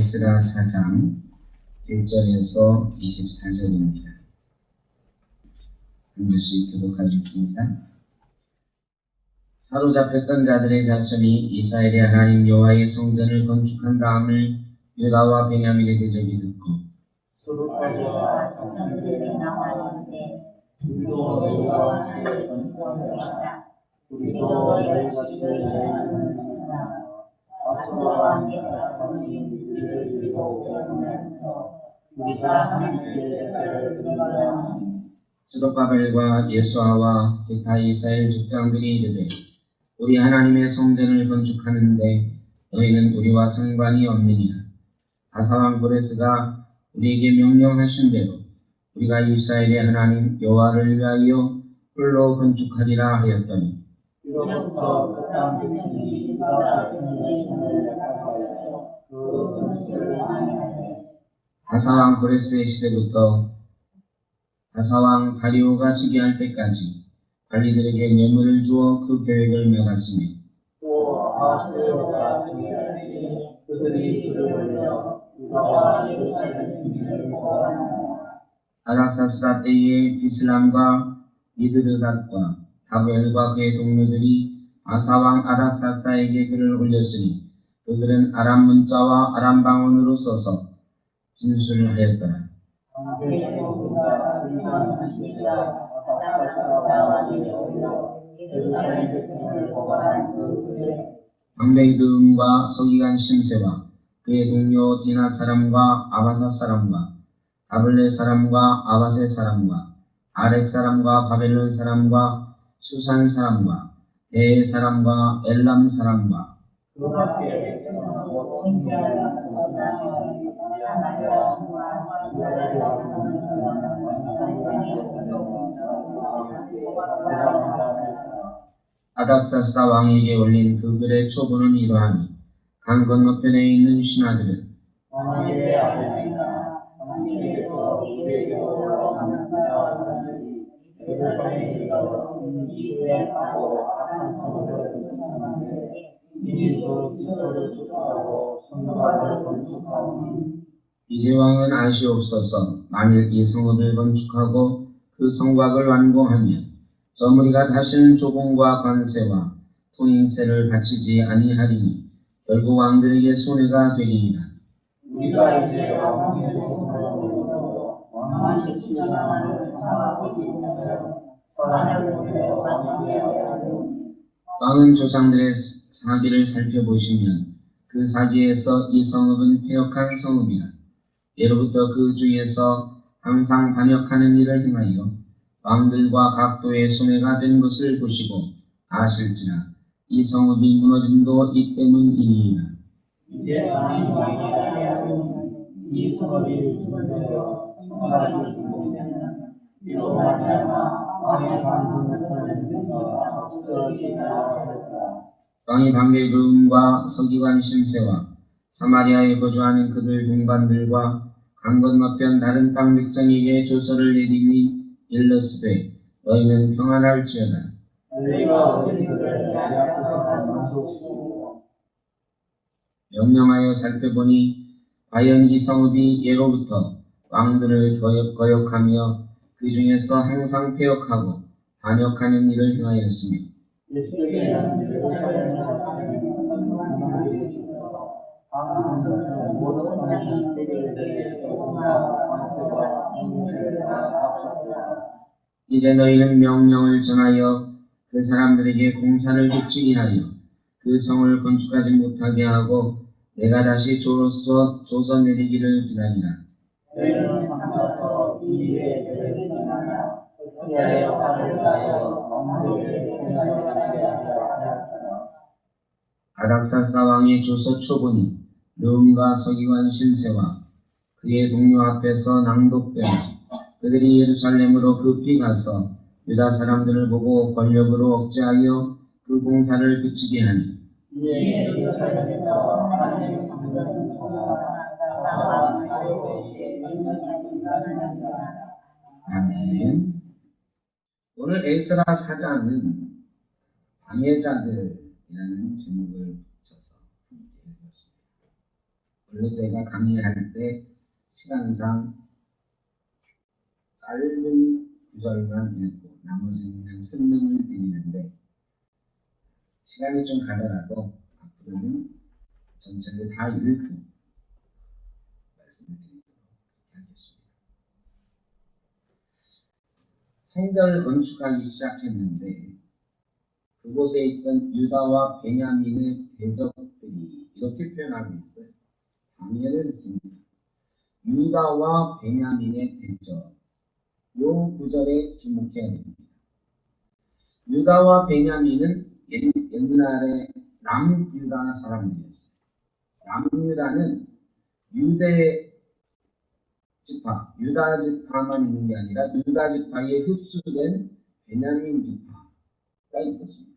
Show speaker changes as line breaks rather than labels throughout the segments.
에스라 4장 1절에서 24절입니다. 한 절씩 교독하겠습니다. 사로잡혔던 자들의 자손이 이스라엘의 하나님 여호와의 성전을 건축한 다음을 유다와 베냐민의 대적이 듣고
수르바벨과 장난들이 나왔는데 우리도 여호와의 건축을 했다. 우리도 너의 자식을 여행하는구나. 아수르와 함께서 거기 우리를 들고 오면서 우리가 하나님께 제사를 드리려 하니
스룹바벨과 예수아와 기타 이스라엘 족장들이 이르되 우리 하나님의 성전을 건축하는데 너희는 우리와 상관이 없느니라. 바사왕 고레스가 우리에게 명령하신 대로 우리가 이스라엘의 하나님 여호와를 위하여 홀로 건축하리라 하였더니
이로부터 그 땅 끝이 유다 끝의 손을 가까이서 그 건축을 하였네.
바사왕 고레스의 시대부터 바사왕 다리오가 즉위할 때까지 관리들에게 뇌물을 주어 그 계획을 막았으며
또 아하스가 즉위할 때에 그들이 그를 올려 유다와 예루살렘 중심을 보관하나
아닥사스다 때에 비슬람과 미드르닷과 다벨과 그의 동료들이 바사왕 아닥사스다에게 글을 올렸으니 그들은 아람 문자와 아람 방언으로 써서 진술을 하였더라. 방백드음과 서기관 심세와 그의 동료 디나 사람과 아바사 사람과 다블레 사람과 아바세 사람과 아렉 사람과 바벨론 사람과 수산 사람과 대의 사람과 엘람 사람과 아닥사스다 왕에게 올린 그 글의 초본은 이러하니 강 건너편에 있는 신하들은
왕의 아들이나 당신에게서 우리에게 올라오는 사람들이 예루살렘에 이르러 이후에 가고 악한 성을 건축하는데 이리도 기초를 축하하고 성곽을 건축하오니
이제 왕은 아시옵소서. 만일 이 성읍을 건축하고 그 성곽을 완공하면 저 무리가 다시는 조공과 관세와 통행세를 바치지 아니하리니 결국 왕들에게 손해가 되리이다.
우리가 이제 왕의 동서로 왕의 시간을 참아보기 위하여 사람을 보내어 왕에게 하였으니
왕은 조상들의 사기를 살펴보시면 그 사기에서 이 성읍은 패역한 성읍이라. 예로부터 그 중에서 항상 반역하는 일을 행하여 왕들과 각도의 손해가 된 것을 보시고 아실지라 이 성읍이 무너짐도 이 때문이니이다.
이제 왕이 하였으니 이 성읍이 무너져 성곽이 무너지면 이로 말미암아 왕의 방문하는 자가 없어지리라 하였다.
왕이 방백음과 서기관 심세와 사마리아에 거주하는 그들 동반들과 강 건너편 다른 땅 백성에게 조서를 내리니 일러스되 너희는 평안할지어다.
너희가 어린이들을 약속한 만족시키고
명령하여 살펴보니 과연 이 성읍이 예로부터 왕들을 거역하며 그 중에서 항상 패역하고 반역하는 일을 행하였으며
예수께서는 예루살렘에 사시는 하나님의 집에서 강한 것은 모든 사람이 그들에게 조공과 관세와 인내를 다
이제 너희는 명령을 전하여 그 사람들에게 공사를 그치게 하여 그 성을 건축하지 못하게 하고 내가 다시 조서 내리기를 기다리라.
너희는 삼가서 이 일에 들으시나냐 어찌하여 화를 내어 왕들에게 공사하게 하였더라.
아닥사스다 왕의 조서 초본이 르움과 서기관 심세와 그의 동료 앞에서 낭독되어 그들이 예루살렘으로 급히 가서 유다 사람들을 보고 권력으로 억제하여 그 공사를 그치게 하니
이에 예루살렘에서 하나님의 성전을 공사하나 다리오에게
아멘. 오늘 에스라 4장은 방해자들이라는 제목을 붙여서 읽었습니다. 원래 제가 강의할 때 시간상 짧은 구절만 읽고 나머지는 그냥 설명을 드리는데 시간이 좀 가더라도 앞으로는 전체를 다 읽고 말씀을 드리도록 하겠습니다. 성전을 건축하기 시작했는데 그곳에 있던 유다와 베냐민의 대적들이 이렇게 표현하고 있어요. 방해를 했습니다. 유다와 베냐민의 대적. 요 구절에 주목해야 됩니다. 유다와 베냐민은 옛날에 남유다 사람들이었어요. 남유다는 유대 지파, 유다 지파만 있는 게 아니라 유다 지파에 흡수된 베냐민 지파가 있었습니다.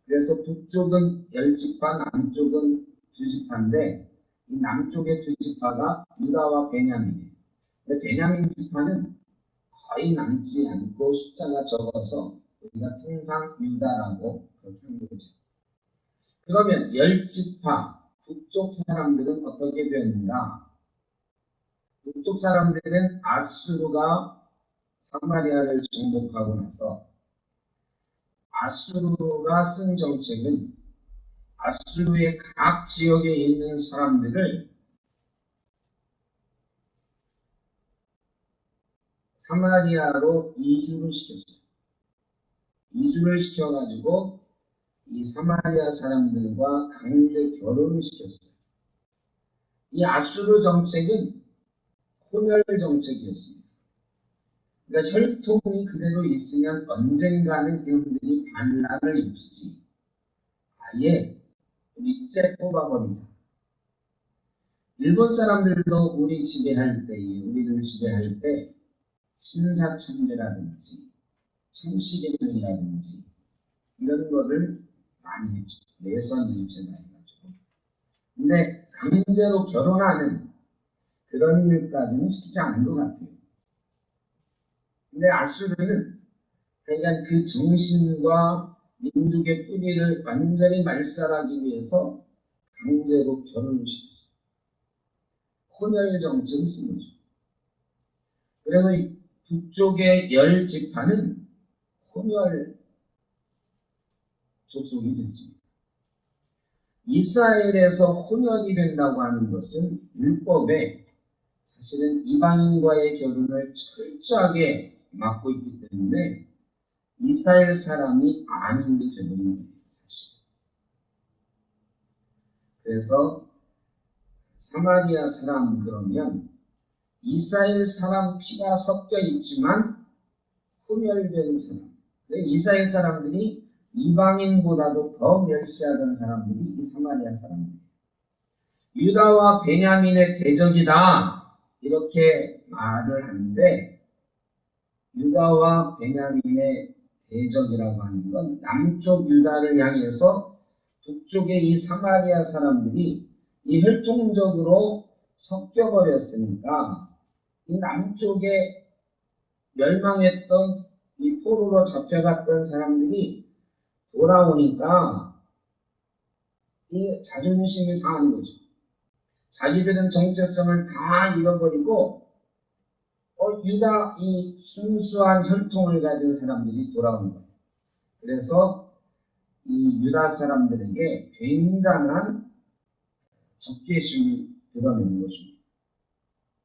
그래서 북쪽은 10지파, 남쪽은 2지파인데 이 남쪽의 2지파가 유다와 베냐민이에요. 근데 베냐민 지파는 거의 남지 않고 숫자가 적어서 우리가 통상 유다라고 그렇게 하는 거죠. 그러면 10지파 북쪽 사람들은 어떻게 되었는가? 북쪽 사람들은 아수르가 사마리아를 정복하고 나서 아수르가 쓴 정책은 아수르의 각 지역에 있는 사람들을 사마리아로 이주를 시켰어요. 이주를 시켜가지고 이 사마리아 사람들과 강제 결혼을 시켰어요. 이 아수르 정책은 혼혈 정책이었습니다. 그러니까 혈통이 그대로 있으면 언젠가는 이놈들이 반란을 일으키지. 아예 우리 뽑아버리자. 일본 사람들도 우리를 지배할 때 신사참배라든지 청시개명이라든지 이런 거를 많이 했죠. 내선일체나 해가지고. 근데 강제로 결혼하는 그런 일까지는 시키지 않은 것 같아요. 근데 아수르는 그러니까 그 정신과 민족의 뿌리를 완전히 말살하기 위해서 강제로 결혼을 시켰어요. 혼혈 정책을 쓴 거죠. 그래서 이 북쪽의 10지파는 혼혈 족속이 됐습니다. 이스라엘에서 혼혈이 된다고 하는 것은 율법에 사실은 이방인과의 결혼을 철저하게 막고 있기 때문에 이스라엘 사람이 아닌 게 되는 거예요, 사실. 그래서 사마리아 사람 그러면 이스라엘 사람 피가 섞여 있지만 혼혈된 사람. 이스라엘 사람들이 이방인보다도 더 멸시하던 사람들이 이 사마리아 사람들이에요. 유다와 베냐민의 대적이다 이렇게 말을 하는데 유다와 베냐민의 대적이라고 하는 건 남쪽 유다를 향해서 북쪽의 이 사마리아 사람들이 이 혈통적으로 섞여버렸으니까 이 남쪽에 멸망했던 이 포로로 잡혀갔던 사람들이 돌아오니까 이 자존심이 상한 거죠. 자기들은 정체성을 다 잃어버리고 유다 이 순수한 혈통을 가진 사람들이 돌아오는 거예요. 그래서 이 유다 사람들에게 굉장한 적개심을 드러내는 것입니다.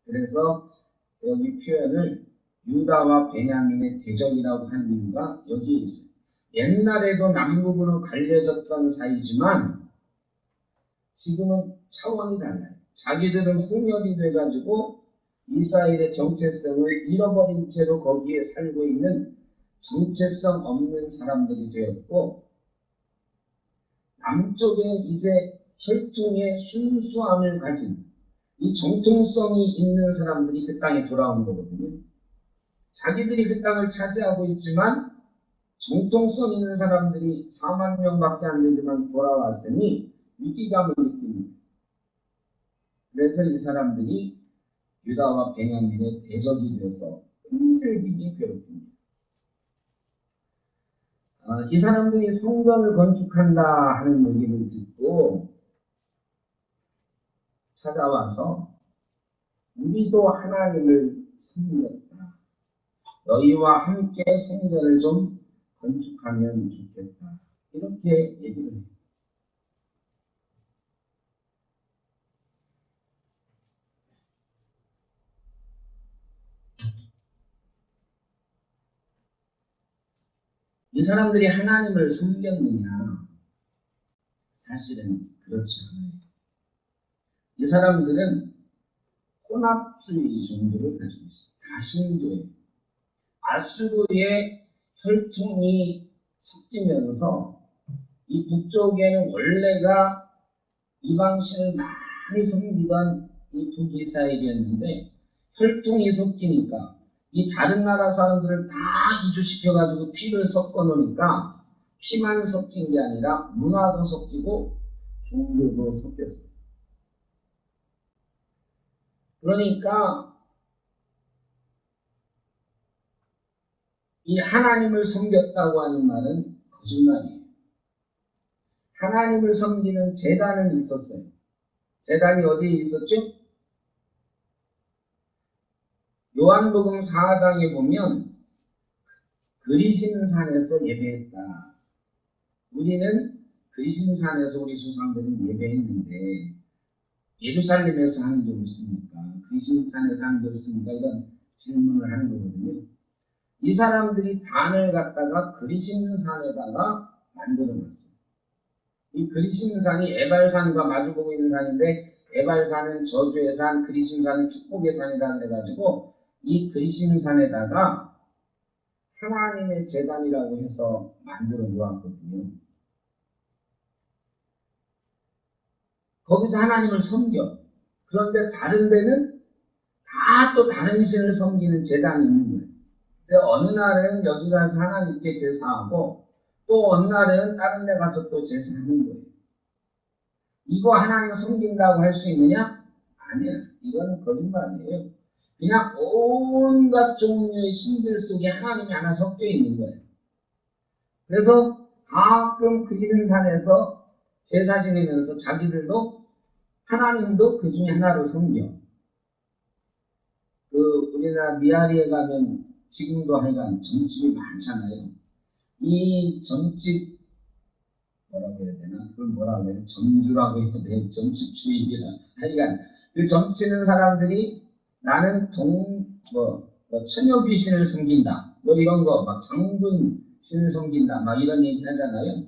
그래서 여기 표현을 유다와 베냐민의 대적이라고 한 이유가 여기에 있어요. 옛날에도 남북으로 갈려졌던 사이지만 지금은 차원이 달라요. 자기들은 혼혈이 돼가지고 이스라엘의 정체성을 잃어버린 채로 거기에 살고 있는 정체성 없는 사람들이 되었고 남쪽에 이제 혈통의 순수함을 가진 이 정통성이 있는 사람들이 그 땅에 돌아오는 거거든요. 자기들이 그 땅을 차지하고 있지만 정통성 있는 사람들이 4만 명밖에 안 되지만 돌아왔으니 위기감을 느낍니다. 그래서 이 사람들이 유다와 베냐민의 대적이 되어서 끈질기게 괴롭힙니다. 이 사람들이 성전을 건축한다 하는 얘기를 듣고 찾아와서 우리도 하나님을 섬겼다. 너희와 함께 성전을 좀 건축하면 좋겠다. 이렇게 얘기를 해요. 이 사람들이 하나님을 섬겼느냐? 사실은 그렇지 않아요. 이 사람들은 혼합주의 종교를 가지고 있어요. 다신교회. 아수르의 혈통이 섞이면서 이 북쪽에는 원래가 이방신을 많이 섬기던 이 북이스라엘이었는데 혈통이 섞이니까 이 다른 나라 사람들을 다 이주시켜가지고 피를 섞어 놓으니까 피만 섞인 게 아니라 문화도 섞이고 종교도 섞였어요. 그러니까 이 하나님을 섬겼다고 하는 말은 거짓말이에요. 하나님을 섬기는 제단은 있었어요. 제단이 어디에 있었죠? 요한복음 4장에 보면 그리심산에서 예배했다. 우리는 그리심산에서 우리 조상들은 예배했는데 예루살렘에서 하는 게 없습니까? 그리심산에서 하는 게 없습니까? 이런 질문을 하는 거거든요. 이 사람들이 단을 갖다가 그리심산에다가 만들어놨어요. 이 그리심산이 에발산과 마주보고 있는 산인데 에발산은 저주의 산, 그리심산은 축복의 산이다 그래가지고 이 그리심산에다가 하나님의 제단이라고 해서 만들어 놓았거든요. 거기서 하나님을 섬겨. 그런데 다른 데는 다 또 다른 신을 섬기는 제단이 있는 거예요. 근데 어느 날은 여기 가서 하나님께 제사하고 또 어느 날은 다른 데 가서 또 제사하는 거예요. 이거 하나님 섬긴다고 할 수 있느냐? 아니야. 이건 거짓말이에요. 그냥 온갖 종류의 신들 속에 하나님이 하나 섞여 있는 거예요. 그래서 가끔 그리심산에서 제사 지내면서 자기들도 하나님도 그 중에 하나로 섬겨. 우리나라 미아리에 가면 지금도 하여간 점집이 많잖아요. 이 점집 뭐라고 해야 되나? 그걸 뭐라고 해야 되나? 점주라고 해야 돼요. 점집 주인이라. 하여간 그 점치는 사람들이 나는 처녀 귀신을 섬긴다. 뭐 이런 거, 막 장군 신을 섬긴다. 막 이런 얘기 하잖아요.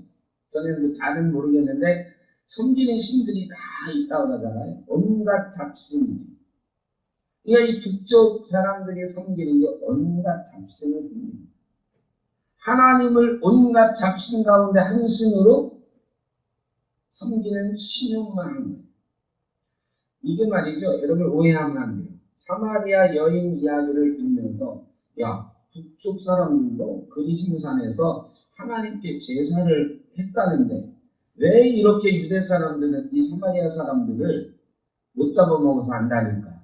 저는 잘은 모르겠는데 섬기는 신들이 다 있다고 하잖아요. 온갖 잡신이지. 그러니까 이 북쪽 사람들이 섬기는 게 온갖 잡신을 섬기는 거예요. 하나님을 온갖 잡신 가운데 한 신으로 섬기는 신용만 하는 거예요. 이게 말이죠. 여러분 오해하면 안 돼요. 사마리아 여인 이야기를 들으면서 야, 북쪽 사람들도 그리심산에서 하나님께 제사를 했다는데 왜 이렇게 유대 사람들은 이 사마리아 사람들을 못 잡아먹어서 안다니까?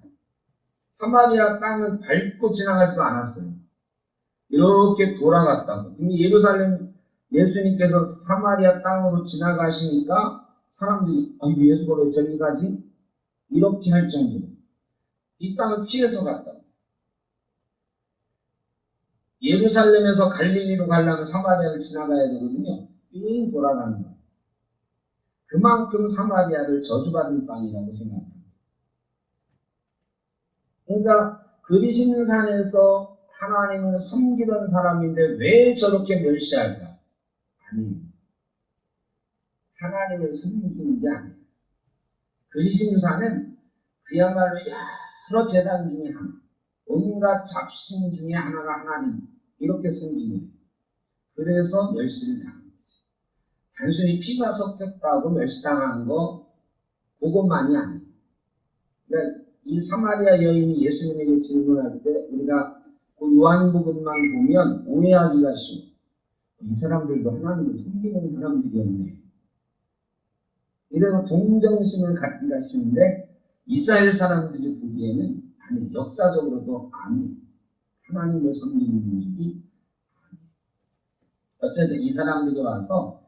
사마리아 땅을 밟고 지나가지도 않았어요. 이렇게 돌아갔다고. 근데 예루살렘 예수님께서 사마리아 땅으로 지나가시니까 사람들이 아니 예수가 왜 저기 가지? 이렇게 할 정도로 이 땅을 피해서 갔다고. 예루살렘에서 갈릴리로 가려면 사마리아를 지나가야 되거든요. 삥 돌아가는 거예요. 그만큼 사마리아를 저주받은 땅이라고 생각합니다. 그러니까 그리심산에서 하나님을 섬기던 사람인데 왜 저렇게 멸시할까? 아니, 하나님을 섬기는 게 아니에요. 그리심산은 그야말로 여러 제단 중에 하나, 온갖 잡신 중에 하나가 하나님, 이렇게 섬기는 거예요. 그래서 멸시를 당한 거지. 단순히 피가 섞였다고 멸시당하는 거 그것만이 아니에요. 그러니까 이 사마리아 여인이 예수님에게 질문할 때 우리가 그 요한복음만 보면 오해하기가 쉬워. 이 사람들도 하나님을 섬기는 사람들이었네. 이래서 동정심을 갖기가 쉬운데 이스라엘 사람들이 보기에는 아니, 역사적으로도 아니, 하나님을 섬기는 민족이 아니. 어쨌든 이 사람들이 와서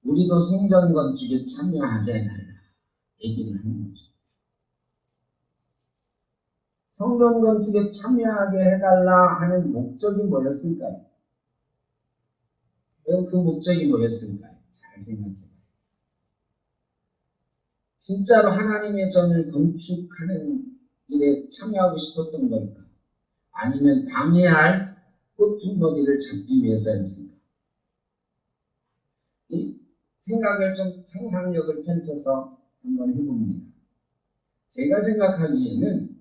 우리도 성전 건축에 참여하게 해달라 얘기를 하는 거죠. 성전 건축에 참여하게 해달라 하는 목적이 뭐였을까요? 그럼 그 목적이 뭐였을까요? 잘 생각해봐요. 진짜로 하나님의 전을 건축하는 일에 참여하고 싶었던 걸까? 아니면 방해할 꽃두머리를 잡기 위해서였을까? 이 생각을 좀 상상력을 펼쳐서 한번 해봅니다. 제가 생각하기에는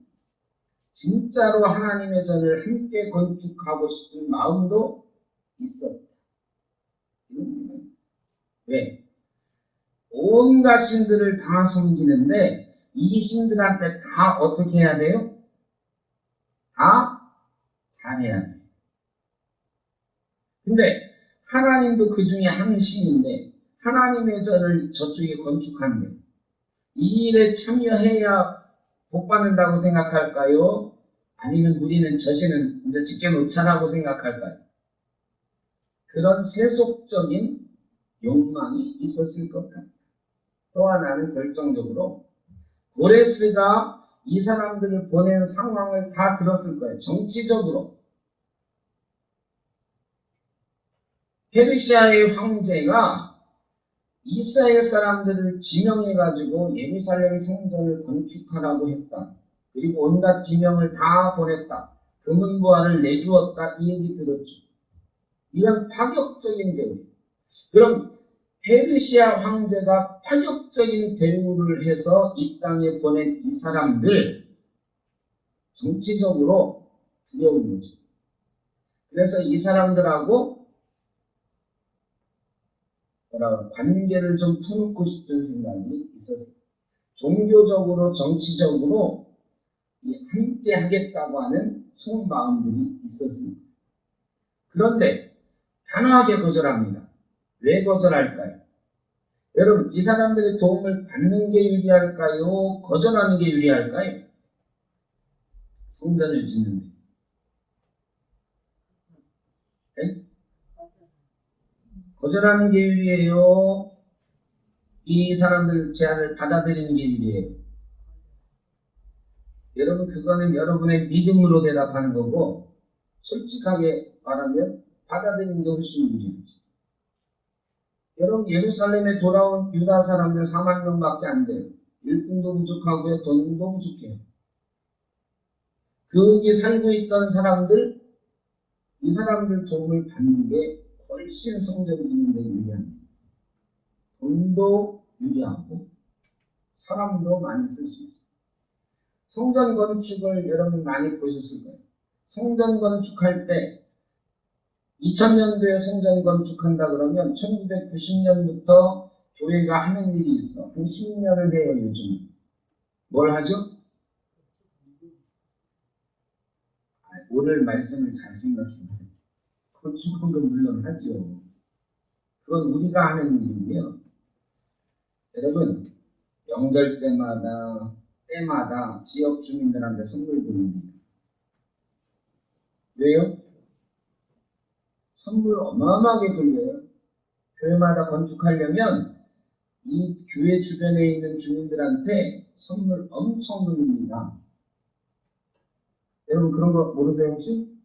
진짜로 하나님의 전을 함께 건축하고 싶은 마음도 있었다. 이런 생각입니다. 왜? 온갖 신들을 다 섬기는데 이 신들한테 다 어떻게 해야 돼요? 다 잘해야 돼요. 근데 하나님도 그 중에 한 신인데 하나님의 전을 저쪽에 건축하는데 이 일에 참여해야 복 받는다고 생각할까요? 아니면 우리는 저 신은 이제 지켜놓자라고 생각할까요? 그런 세속적인 욕망이 있었을 것 같아요. 또 하나는 결정적으로 고레스가 이 사람들을 보낸 상황을 다 들었을 거예요. 정치적으로 페르시아의 황제가 이스라엘 사람들을 지명해가지고 예루살렘 성전을 건축하라고 했다. 그리고 온갖 기명을 다 보냈다. 금은보화를 내주었다. 이 얘기 들었죠. 이런 파격적인 대우. 그럼 페르시아 황제가 파격적인 대우를 해서 이 땅에 보낸 이 사람들 정치적으로 두려운 거죠. 그래서 이 사람들하고 관계를 좀 터놓고 싶은 생각이 있었어요. 종교적으로 정치적으로 함께 하겠다고 하는 속마음들이 있었습니다. 그런데 단호하게 거절합니다. 왜 거절할까요? 여러분, 이 사람들의 도움을 받는 게 유리할까요? 거절하는 게 유리할까요? 성전을 짓는데. 네? 거절하는 게 유리해요? 이 사람들 제안을 받아들이는 게 유리해요? 여러분, 그거는 여러분의 믿음으로 대답하는 거고 솔직하게 말하면 받아들이는 게 훨씬 유리하죠. 여러분, 예루살렘에 돌아온 유다 사람들 4만 명밖에 안 돼요. 일꾼도 부족하고요, 돈도 부족해요. 거기 살고 있던 사람들, 이 사람들 도움을 받는 게 훨씬 성전 짓는 데 유리합니다. 돈도 유리하고 사람도 많이 쓸 수 있어요. 성전 건축을 여러분 많이 보셨을 거예요. 성전 건축할 때 2000년도에 성전 건축한다 그러면 1990년부터 교회가 하는 일이 있어. 한 10년을 해요, 요즘. 뭘 하죠? 오늘 말씀을 잘 생각해요. 건축한 건 물론 하지요. 그건 우리가 하는 일이고요. 여러분, 명절 때마다 지역 주민들한테 선물 드립니다. 왜요? 선물 어마어마하게 돌려요. 교회마다 건축하려면 이 교회 주변에 있는 주민들한테 선물 엄청 돌립니다. 여러분 그런 거 모르세요 혹시?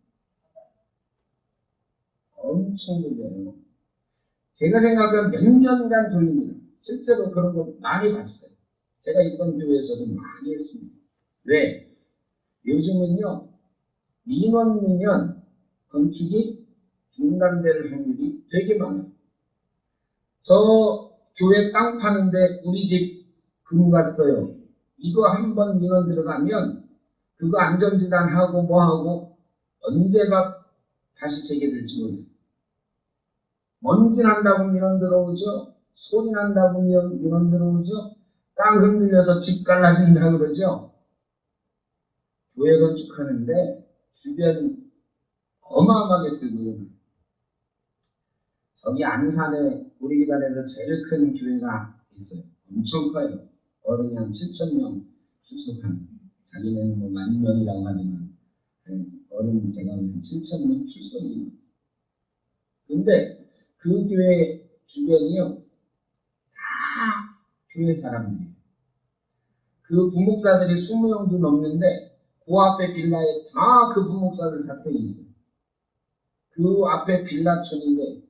엄청 돌려요. 제가 생각하면 몇 년간 돌립니다. 실제로 그런 거 많이 봤어요. 제가 있던 교회에서도 많이 했습니다. 왜? 요즘은요, 민원 넣으면 건축이 중단될 확률이 되게 많아요. 저 교회 땅 파는데 우리 집 금 갔어요. 이거 한번 민원 들어가면 그거 안전진단하고 뭐하고 언제가 다시 재개될지 몰라요. 먼지 난다고 민원 들어오죠. 소리 난다고 민원 들어오죠. 땅 흔들려서 집 갈라진다 그러죠. 교회 건축하는데 주변 어마어마하게 들고요. 저기 안산에 우리 기단에서 제일 큰 교회가 있어요. 엄청 커요. 어른이 한 7,000명 출석하는. 자기네는 뭐 10,000명이라고 하지만 어른이 제가 한 7,000명 출석이에요. 근데 그 교회 주변이요. 다 교회 사람들이에요. 그 부목사들이 20명도 넘는데 그 그 앞에 빌라에 다 그 부목사들 사택이 있어요. 그 앞에 빌라촌인데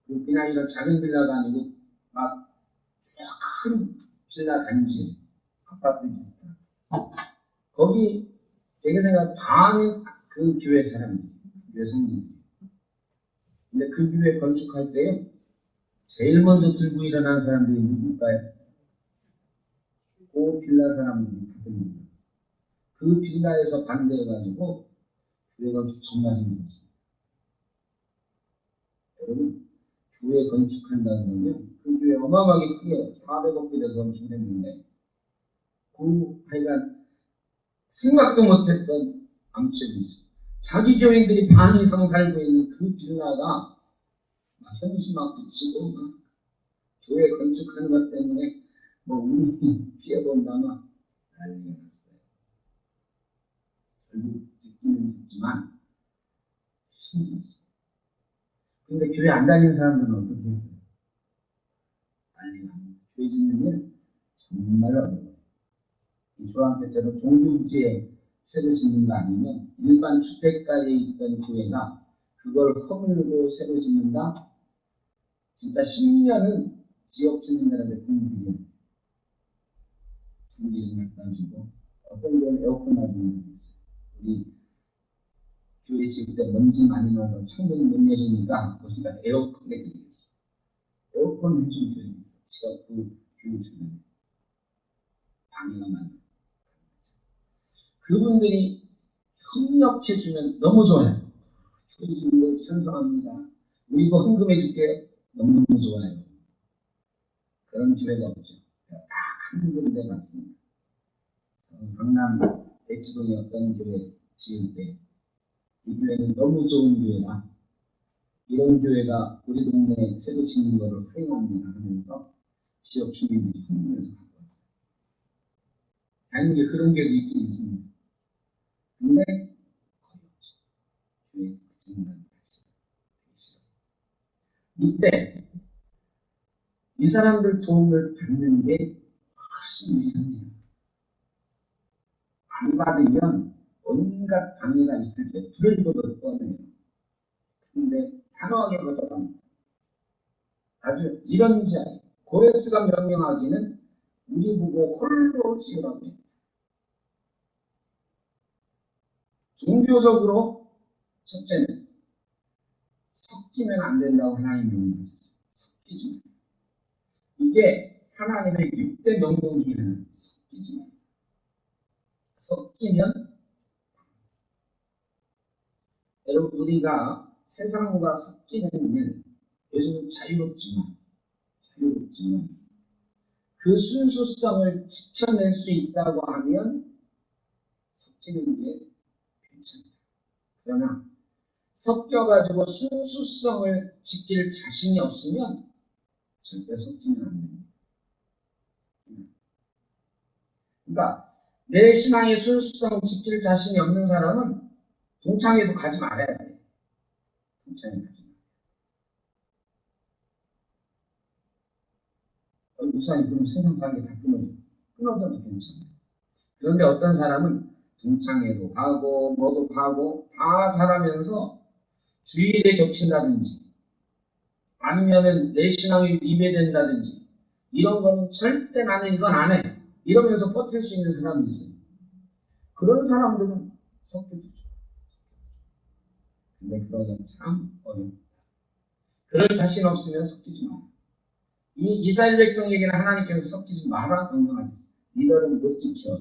그냥 이런 작은 빌라가 아니고 막 큰 빌라 단지, 아파트 비슷한. 거기 제가 생각 반은 그 교회 사람들, 교회 성도들. 근데 그 교회 건축할 때요, 제일 먼저 들고 일어난 사람들이 누굴까요? 그 빌라 사람들이 다 들고 일어났어요. 그 빌라에서 반대해가지고 교회 건축 정말인 거죠. 여러분, 교회 건축한다 그러면 그 교회 어마어마하게 크게 400억 들여서 건축했는데 그 하여간 생각도 못했던 암초이죠. 자기 교인들이 반 이상 살고 있는 그 빌라가 막 현수 막 붙이고 막 교회 건축하는 것 때문에 뭐 운이 피해본다 막 난리가 났어요. 결국 듣기는 듣지만 힘들었어요. 근데 교회 안 다니는 사람들은 어떻게 했어요? 난리가 납니다. 교회 짓는 일 정말 어려워요. 이 조항태처럼 종교부지에 새로 짓는 거 아니면 일반 주택가에 있던 교회가 그걸 허물고 새로 짓는다? 진짜 10년은 지역 주민들한테 공들여야 돼요. 전기를 갖다 주고 어떤 교회는 에어컨 놔주는 게 있어요. 우리 교회 지을 때 먼지 많이 나서 창문을 못 여시니까 우리가 에어컨 해드리겠어요. 에어컨 해준 교회가 있어요. 지역구 교회 주변에 방해가 많아요. 그분들이 협력해주면 너무 좋아요. 교회 짓는 거 찬성합니다. 우리 이거 헌금해 줄게요. 너무너무 좋아요. 그런 교회가 없죠. 딱 한 군데 봤습니다. 강남 대치동에 어떤 교회 지을 때 이 교회는 너무 좋은 교회라 이런 교회가 우리 동네에 새로 짓는 것을 허용합니다 하면서 지역 주민들이 헌금해서 갖고 왔어요. 당연히 그런 교회도 있긴 있습니다. 근데 거의 없죠. 교회 짓는 건 다시 싫어. 이때 이 사람들 도움을 받는 게 훨씬 유리합니다. 안 받으면 온갖 방해가 있을 때 불을보도 뻔해요. 근데 단호하게 거절합니다. 아주 이런지 고레스가 명령하기는 우리 보고 홀로 지으라고 했다. 종교적으로 첫째는 섞이면 안 된다고 하나님 명령하셨어요. 섞이지 마. 이게 하나님의 6대 명령 중에 하나예요. 섞이지 마. 섞이면 여러분 우리가 세상과 섞이는 일 요즘 자유롭지만 그 순수성을 지켜낼 수 있다고 하면 섞이는 게 괜찮다. 그러나 섞여가지고 순수성을 지킬 자신이 없으면 절대 섞이면 안 됩니다. 그러니까 내 신앙의 순수성 지킬 자신이 없는 사람은 동창회도 가지 말아야 돼. 동창회 가지 마. 목사님 그럼 세상 관계 다 끊어져도 괜찮아요. 그런데 어떤 사람은 동창회도 가고 뭐도 가고 다 잘하면서 주일에 겹친다든지 아니면은 내 신앙이 위배된다든지 이런 거는 절대 나는 이건 안 해. 이러면서 버틸 수 있는 사람이 있어요. 그런 사람들은 섞여도 좋아요. 근데 그러기가 참 어렵다. 그럴 자신 없으면 섞이지 마. 이 이스라엘 백성에게는 하나님께서 섞이지 마라 명령하셨어요. 니들은 못 지켜.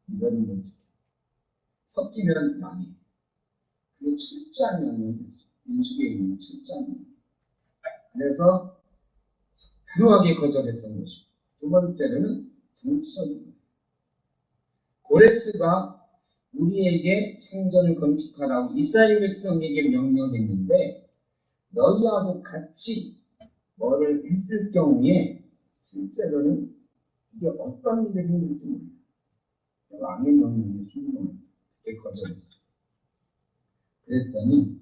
니들은 못 지켜. 섞이면 망해. 그게 7장 명령이었어요. 민수기에 7장 명령. 그래서 단호하게 거절했던 것이고 두 번째로는 정치적인 고레스가 우리에게 성전을 건축하라고 이스라엘 백성에게 명령했는데 너희하고 같이 뭐를 했을 경우에 실제로는 이게 어떤 일이 생길지 모릅니다. 왕의 명령에 순종을 거절했어요. 그랬더니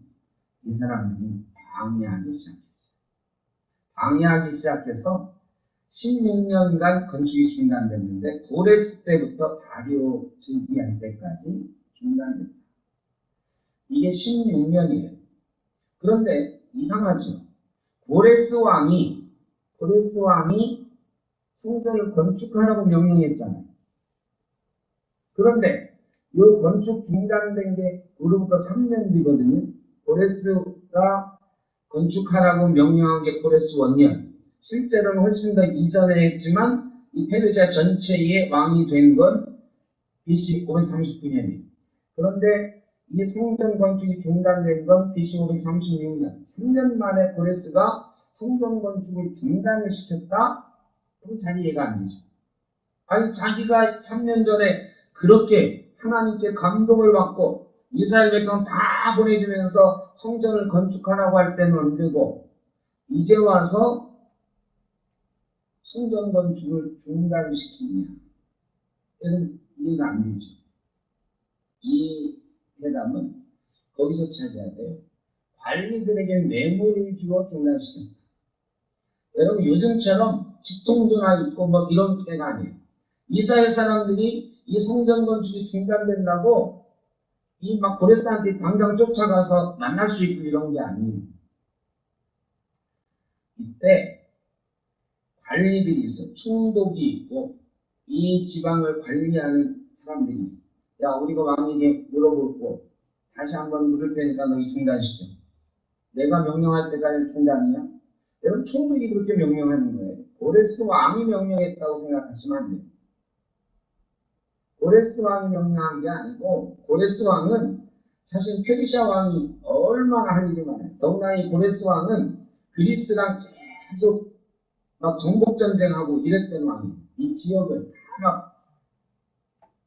이 사람들이 방해하기 시작했어요. 방해하기 시작해서 16년간 건축이 중단됐는데 고레스 때부터 다리오 즉위할 때까지 중단됐다. 이게 16년이에요. 그런데 이상하죠. 고레스 왕이 성전을 건축하라고 명령했잖아요. 그런데 이 건축 중단된 게 그로부터 3년 뒤거든요. 고레스가 건축하라고 명령한 게 고레스 원년. 실제로는 훨씬 더 이전에 했지만 이 페르시아 전체의 왕이 된 건 BC 539년이에요. 그런데 이 성전 건축이 중단된 건 BC 536년. 3년 만에 고레스가 성전 건축을 중단을 시켰다? 그럼 잘 이해가 안 되죠. 아니 자기가 3년 전에 그렇게 하나님께 감동을 받고 이스라엘 백성 다 보내주면서 성전을 건축하라고 할 때는 언제고 이제 와서 성전 건축을 중단시키냐. 이건 이해가 안 되죠. 이 해답은 거기서 찾아야 돼요. 관리들에게 뇌물을 주어 중단시켰다. 여러분 요즘처럼 직통전화 있고 뭐 이런 때가 아니에요. 이스라엘 사람들이 이 성전 건축이 중단된다고 이 막 고레스한테 당장 쫓아가서 만날 수 있고 이런 게 아니에요. 이때 관리들이 있어. 총독이 있고 이 지방을 관리하는 사람들이 있어. 야 우리가 왕에게 물어보고 다시 한번 물을 테니까 너희 중단시켜. 내가 명령할 때까지 중단이야? 여러분 총독이 그렇게 명령하는 거예요. 고레스 왕이 명령했다고 생각하시면 안 돼요. 고레스 왕이 명령한 게 아니고 고레스 왕은 사실 페르시아 왕이 얼마나 할 일이 많아요. 더구나 이 고레스 왕은 그리스랑 계속 막 정복전쟁하고 이랬던 왕이에요. 이 지역을 다 막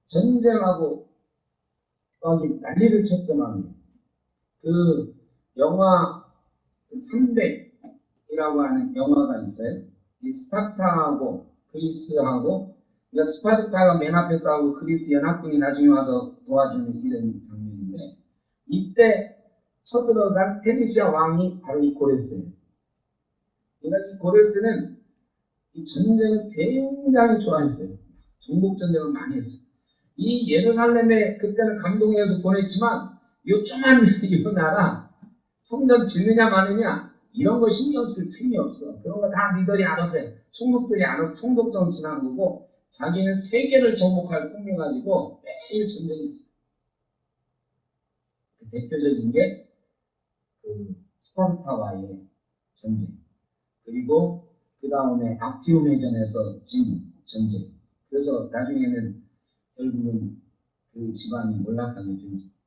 전쟁하고 막 난리를 쳤던 왕이에요. 그 영화 300이라고 하는 영화가 있어요. 이 스파르타하고 그리스하고 그러니까 스파르타가 맨 앞에 싸우고 그리스 연합군이 나중에 와서 도와주는 이런 장면인데 이때 쳐들어간 페르시아 왕이 바로 이 고레스예요. 그러니까 이 고레스는 이 전쟁을 굉장히 좋아했어요. 정복전쟁을 많이 했어요. 이 예루살렘에 그때는 감동해서 보냈지만 이 조그만 이 나라 성전 짓느냐 마느냐 이런 거 신경 쓸 틈이 없어. 그런 거 다 니들이 알아서 해. 총독들이 알아서 총독 정치하는 거고 자기는 세계를 정복할 꿈을 가지고 매일 전쟁이 있어요. 그 대표적인 게 그 스파르타와의 전쟁. 그리고 그 다음에 악티움 해전에서 진 전쟁. 그래서 나중에는 결국은 그 집안이 몰락하게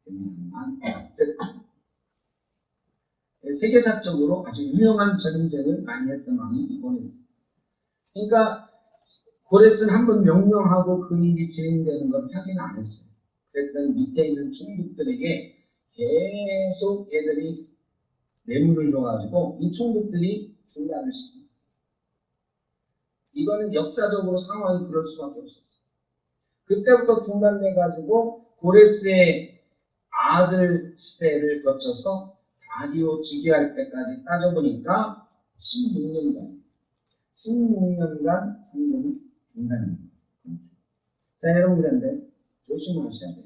됩니다만 세계사적으로 아주 유명한 전쟁을 많이 했던 왕이 고레스. 그러니까 고레스는 한번 명령하고 그 일이 진행되는 건 확인 안 했어요. 그랬더니 밑에 있는 총독들에게 계속 애들이 뇌물을 줘가지고 이 총독들이 중단을 시킵니다. 이거는 역사적으로 상황이 그럴 수밖에 없었어요. 그때부터 중단돼가지고 고레스의 아들 시대를 거쳐서 다리오 즉위할 때까지 따져보니까 16년간 성전이 중단됩니다. 자 여러분 그런데 조심하셔야 돼요.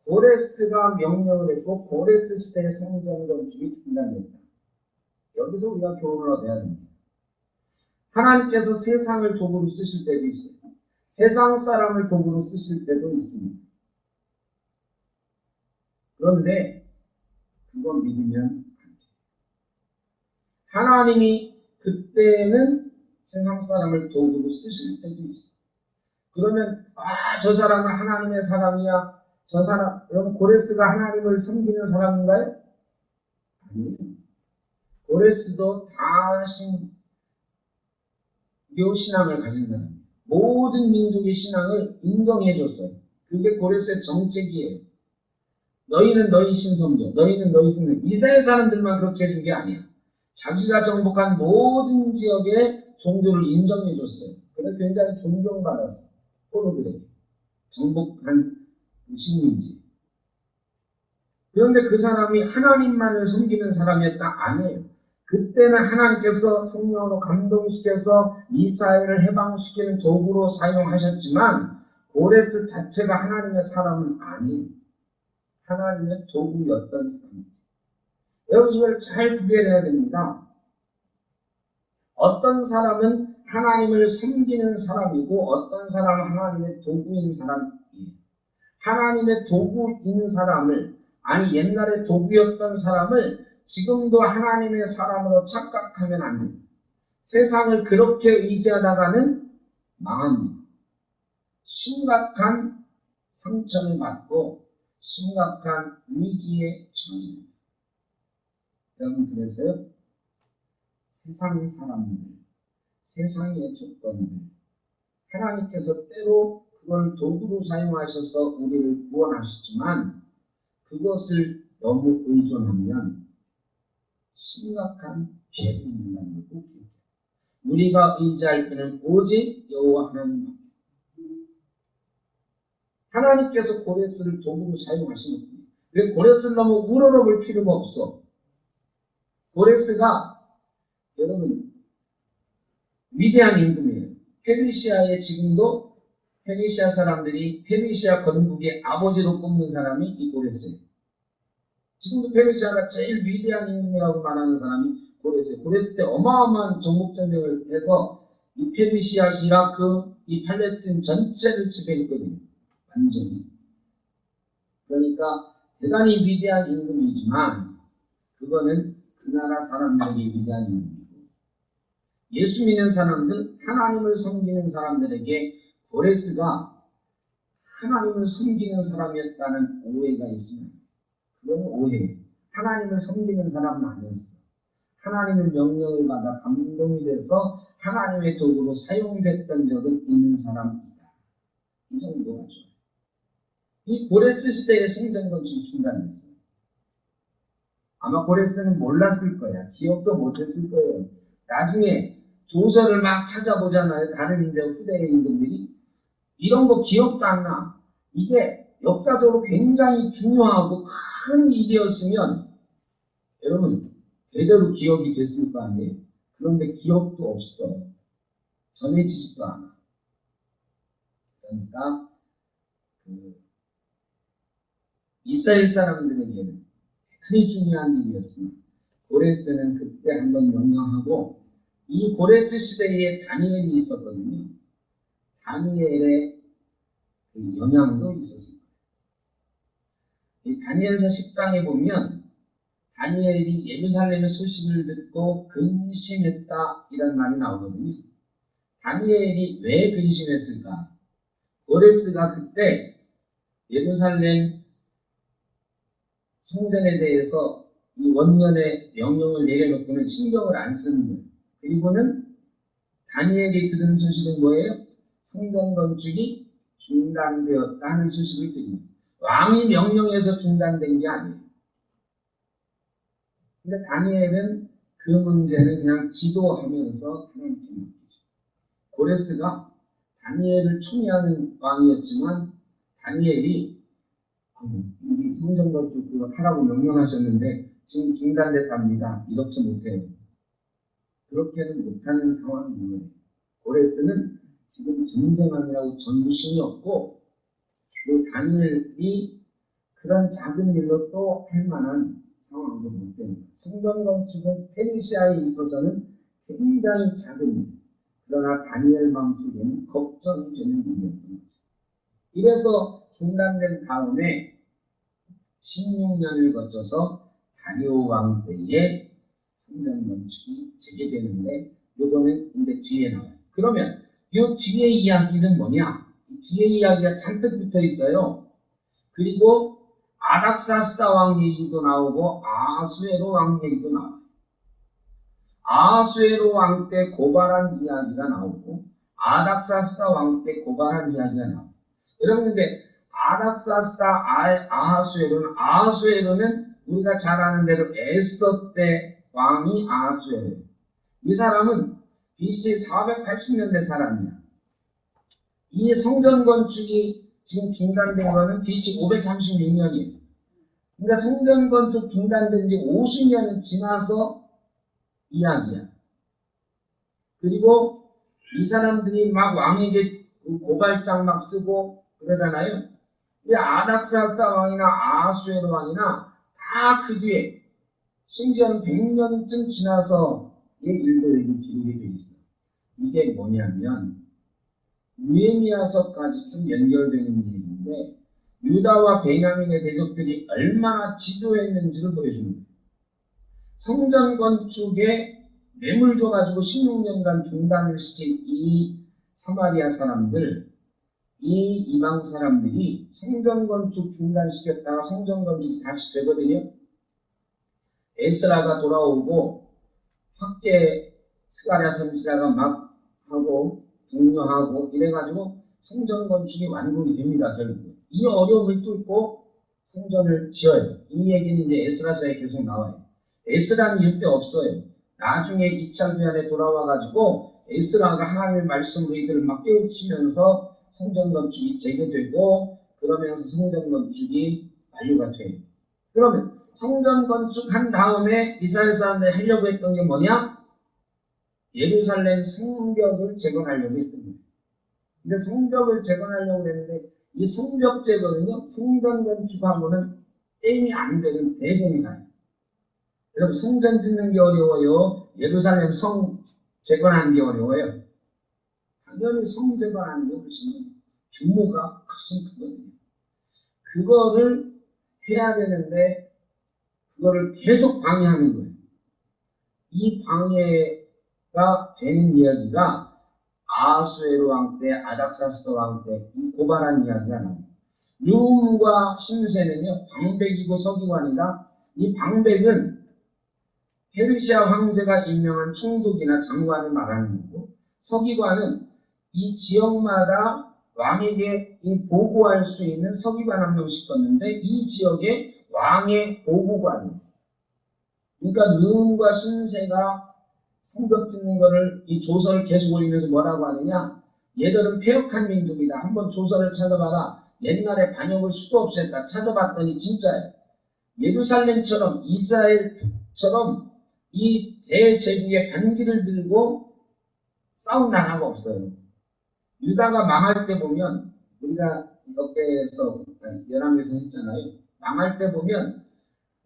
고레스가 명령을 했고 고레스 시대의 성전 건축이 중단됐다. 여기서 우리가 교훈을 얻어야 됩니다. 하나님께서 세상을 도구로 쓰실 때도 있어요. 세상 사람을 도구로 쓰실 때도 있습니다. 그런데 그건 믿으면 안 돼요. 하나님이 그때는 세상 사람을 도구로 쓰실 때도 있어요. 그러면 저 사람은 하나님의 사람이야. 저 사람, 여러분 고레스가 하나님을 섬기는 사람인가요? 아니에요. 고레스도 다 신앙을 가진 사람이에요. 모든 민족의 신앙을 인정해줬어요. 그게 고레스의 정책이에요. 너희는 너희 신성교, 너희는 너희 신성. 이스라엘 사람들만 그렇게 해준 게 아니야. 자기가 정복한 모든 지역의 종교를 인정해줬어요. 그래서 굉장히 존경받았어요. 포로들에게. 정복한 신민지. 그런데 그 사람이 하나님만을 섬기는 사람이었다? 아니에요. 그 그때는 하나님께서 성령으로 감동시켜서 이스라엘을 해방시키는 도구로 사용하셨지만 고레스 자체가 하나님의 사람은 아니에요. 하나님의 도구였던 사람이죠. 여러분 이걸 잘 구별해야 됩니다. 어떤 사람은 하나님을 섬기는 사람이고 어떤 사람은 하나님의 도구인 사람이에요. 하나님의 도구인 사람을, 아니 옛날에 도구였던 사람을 지금도 하나님의 사람으로 착각하면 안 됩니다. 세상을 그렇게 의지하다가는 망합니다. 심각한 상처를 받고 심각한 위기에 처합니다. 여러분 그래서요, 세상의 사람들, 세상의 조건들, 하나님께서 때로 그걸 도구로 사용하셔서 우리를 구원하시지만 그것을 너무 의존하면 심각한 피해를 입는다는 걸 기억해요. 우리가 의지할 때는 오직 여호와 하나님. 하나님께서 고레스를 도구로 사용하시는 거예요. 왜 고레스를 너무 우러러볼 필요가 없어. 고레스가 여러분 위대한 임금이에요. 페르시아에 지금도 페르시아 사람들이 페르시아 건국의 아버지로 꼽는 사람이 이 고레스예요. 지금도 페르시아가 제일 위대한 임금이라고 말하는 사람이 고레스예요. 고레스 때 어마어마한 정복전쟁을 해서 이 페르시아, 이라크, 이 팔레스틴 전체를 지배했거든요. 완전히. 그러니까 대단히 위대한 임금이지만 그거는 그 나라 사람들에게 위대한 임금이고, 예수 믿는 사람들, 하나님을 섬기는 사람들에게 고레스가 하나님을 섬기는 사람이었다는 오해가 있습니다. 그건 오해예요. 하나님을 섬기는 사람은 아니었어. 하나님의 명령을 받아 감동이 돼서 하나님의 도구로 사용됐던 적은 있는 사람이다. 이 정도가 좋아요. 이 고레스 시대의 성전 건축이 중단됐어요. 아마 고레스는 몰랐을 거야. 기억도 못했을 거예요. 나중에 조서를 막 찾아보잖아요. 다른 이제 후대의 임금들이 이런 거 기억도 안 나. 이게 역사적으로 굉장히 중요하고 큰 일이었으면 여러분 제대로 기억이 됐을 거 아니에요. 그런데 기억도 없어. 전해지지도 않아. 그러니까 이스라엘 사람들에게는 대단히 중요한 일이었습니다. 고레스는 그때 한번 명령하고, 이 고레스 시대에 다니엘이 있었거든요. 다니엘의 그 영향도 있었습니다. 이 다니엘서 10장에 보면 다니엘이 예루살렘의 소식을 듣고 근심했다 이런 말이 나오거든요. 다니엘이 왜 근심했을까? 고레스가 그때 예루살렘 성전에 대해서 이 원년의 명령을 내려놓고는 신경을 안 쓰는 거예요. 그리고는 다니엘이 들은 소식은 뭐예요? 성전 건축이 중단되었다는 소식을 들습니다. 왕이 명령해서 중단된 게 아니에요. 근데 다니엘은 그 문제는 그냥 기도하면서 그냥 기도했죠. 고레스가 다니엘을 총애하는 왕이었지만 다니엘이 우리 성전 건축 그거 하라고 명령하셨는데 지금 중단됐답니다. 이렇게 못해요. 그렇게는 못하는 상황인 거예요. 고레스는 지금 전쟁하느라고 정신이 없고, 그리고 다니엘이 그런 작은 일로 또 할 만한 상황도 못 됩니다. 성전 건축은 페르시아에 있어서는 굉장히 작은 일, 그러나 다니엘 마음속에는 걱정이 되는 일이었던 거죠. 이래서 중단된 다음에 16년을 거쳐서 다리오 왕 때에 성전 건축이 재개되는데, 요거는 이제 뒤에 나와요. 그러면 요 뒤에 이야기는 뭐냐? 이 뒤에 이야기가 잔뜩 붙어 있어요. 그리고 아닥사스다 왕 얘기도 나오고 아수에로 왕 얘기도 나와요. 아수에로 왕 때 고발한 이야기가 나오고 아닥사스다 왕 때 고발한 이야기가 나와요. 여러분 근데 아닥사스다 아하수에로는 우리가 잘 아는 대로 에스더 때 왕이 아하수에로. 이 사람은 BC 480년대 사람이야. 이 성전 건축이 지금 중단된 거는 BC 536년이에요. 그러니까 성전 건축 중단된 지 50년은 지나서 이야기야. 그리고 이 사람들이 막 왕에게 고발장 막 쓰고 그러잖아요. 이 아닥사스다 왕이나 아하수에로 왕이나 다 그 뒤에 심지어는 100년쯤 지나서 이 일도 여기 기록이 돼 있어. 이게 뭐냐면 느헤미야서까지 쭉 연결되는 얘기인데 유다와 베냐민의 대적들이 얼마나 지도했는지를 보여주는 거예요. 성전 건축에 뇌물 줘가지고 16년간 중단을 시킨 이 사마리아 사람들, 이 이방 사람들이 성전 건축 중단시켰다가 성전 건축이 다시 되거든요. 에스라가 돌아오고 학계 스가랴 선지자가 막 하고 독려하고 이래가지고 성전 건축이 완공이 됩니다. 결국 이 어려움을 뚫고 성전을 지어요. 이 얘기는 이제 에스라서에 계속 나와요. 에스라는 이때 없어요. 나중에 2차 기한에 돌아와가지고 에스라가 하나님의 말씀으로 이들을 막 깨우치면서 성전 건축이 재개되고 그러면서 성전 건축이 완료가 돼요. 그러면 성전 건축한 다음에 이스라엘 사람들이 하려고 했던 게 뭐냐? 예루살렘 성벽을 재건하려고 했던 거예요. 근데 성벽을 재건하려고 했는데 이 성벽 재건은요, 성전 건축하고는 게임이 안 되는 대공사예요. 여러분, 성전 짓는 게 어려워요? 예루살렘 성 재건하는 게 어려워요? 당연히 성 재건하는 게 훨씬 규모가 훨씬 크거든요. 그거를 해야 되는데 그거를 계속 방해하는 거예요. 이 방해가 되는 이야기가 아하수에로 왕 때, 아닥사스다 왕 때 이 고발한 이야기가 나옵니다. 르움과 심세는요, 방백이고 서기관이다. 이 방백은 페르시아 황제가 임명한 총독이나 장관을 말하는 거고, 서기관은 이 지역마다 왕에게 이 보고할 수 있는 서기관 한 명씩 뒀는데 이 지역의 왕의 보고관이에요. 그러니까 르움과 심세가 성벽 짓는 거를 이 조서를 계속 올리면서 뭐라고 하느냐? 얘들은 패역한 민족이다. 한번 조서를 찾아봐라. 옛날에 반역을 수도 없이 했다. 찾아봤더니 진짜예요. 예루살렘처럼 이스라엘처럼 이 대제국의 반기를 들고 싸운 나라가 없어요. 유다가 망할 때 보면 우리가 옆에서 연합에서 했잖아요. 망할 때 보면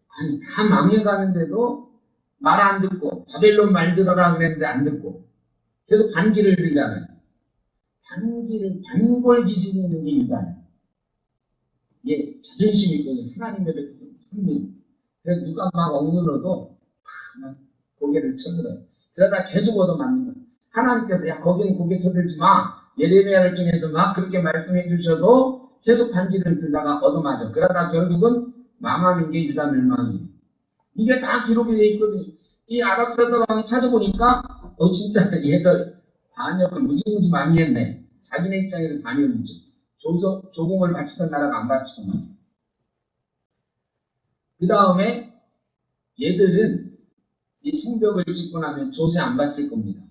아니 다 망해가는데도 말 안 듣고 바벨론 말 들어라 그랬는데 안 듣고 계속 반기를 들잖아요. 반골 기질이 있는 게 유다예요. 예, 자존심이 있거든요. 하나님의 백성 손님. 그래서 누가 막 억눌러도 고개를 쳐들어요. 그러다 계속 얻어맞는 거예요. 하나님께서 야 거기는 고개 쳐들지 마. 예레미야를 통해서 막 그렇게 말씀해 주셔도 계속 반기를 들다가 얻어맞아. 그러다 결국은 망하는 게 유다 멸망이에요. 이게 다 기록이 되어 있거든요. 이 아닥사스다 왕이 찾아보니까 진짜 얘들 반역을 무지무지 많이 했네. 자기네 입장에서 반역이죠. 조공을 바치던 나라가 안 바치고 그 다음에 얘들은 이 성벽을 짓고 나면 조세 안 바칠 겁니다.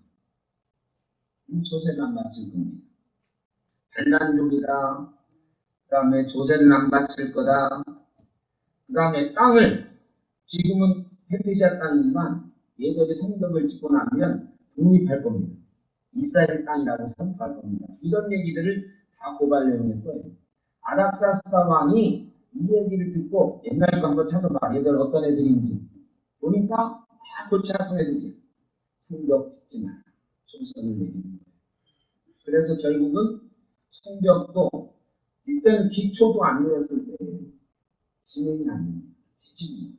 조세를 안 바칠 겁니다. 반란족이다. 그 다음에 조세를 안 바칠 거다. 그 다음에 땅을 지금은 페르시아 땅이지만 얘들이 성벽을 짓고 나면 독립할 겁니다. 이스라엘 땅이라고 선포할 겁니다. 이런 얘기들을 다 고발 내용에 써요. 아닥사스다 왕이 이 얘기를 듣고 옛날 거 한번 찾아봐. 얘들 어떤 애들인지 보니까 다 골치 아픈 애들이에요. 성벽 짓지 마라. 조선을 내리는 거예요. 그래서 결국은 성벽도 이때는 기초도 안 늘었을 때예요. 진행이 안 됩니다. 지집이.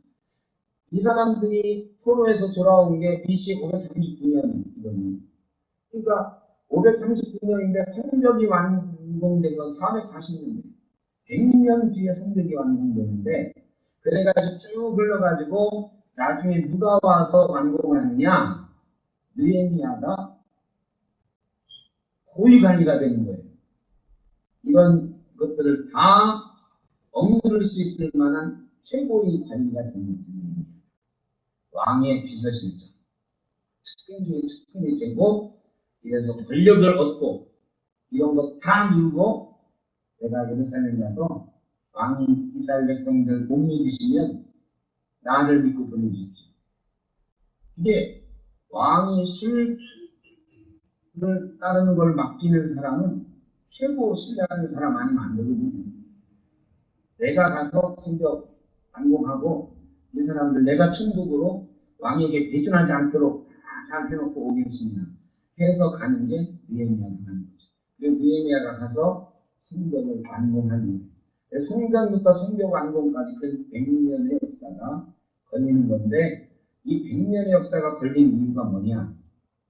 이 사람들이 포로에서 돌아온 게 BC 539년이거든요. 그러니까 539년인데 성벽이 완공된 건 440년. 100년 뒤에 성벽이 완공되는데 그래가지고 쭉 흘러가지고 나중에 누가 와서 완공을 하느냐? 느헤미야가 고위관리가 되는 거예요. 이런 것들을 다 억누를 수 있을 만한 최고의 관리가 되는 거지. 왕의 비서실장. 측근 중에 측근이 되고 이래서 권력을 얻고 이런 거 다 누르고 내가 예루살렘 가서 왕이 이스라엘 백성들 못 믿으시면 나를 믿고 보내주십시오. 이게 왕이 술을 따르는 걸 맡기는 사람은 최고 신뢰하는 사람 아니면 안 되거든요. 내가 가서 성벽 안공하고 이 사람들 내가 충북으로 왕에게 배신하지 않도록 다 잘 해놓고 오겠습니다. 해서 가는 게 느헤미야가 가는 거죠. 그리고 느헤미야가 가서 성벽을 완공하는 거예요. 성전부터 성벽 완공까지 그 100년의 역사가 걸리는 건데 이 100년의 역사가 걸린 이유가 뭐냐?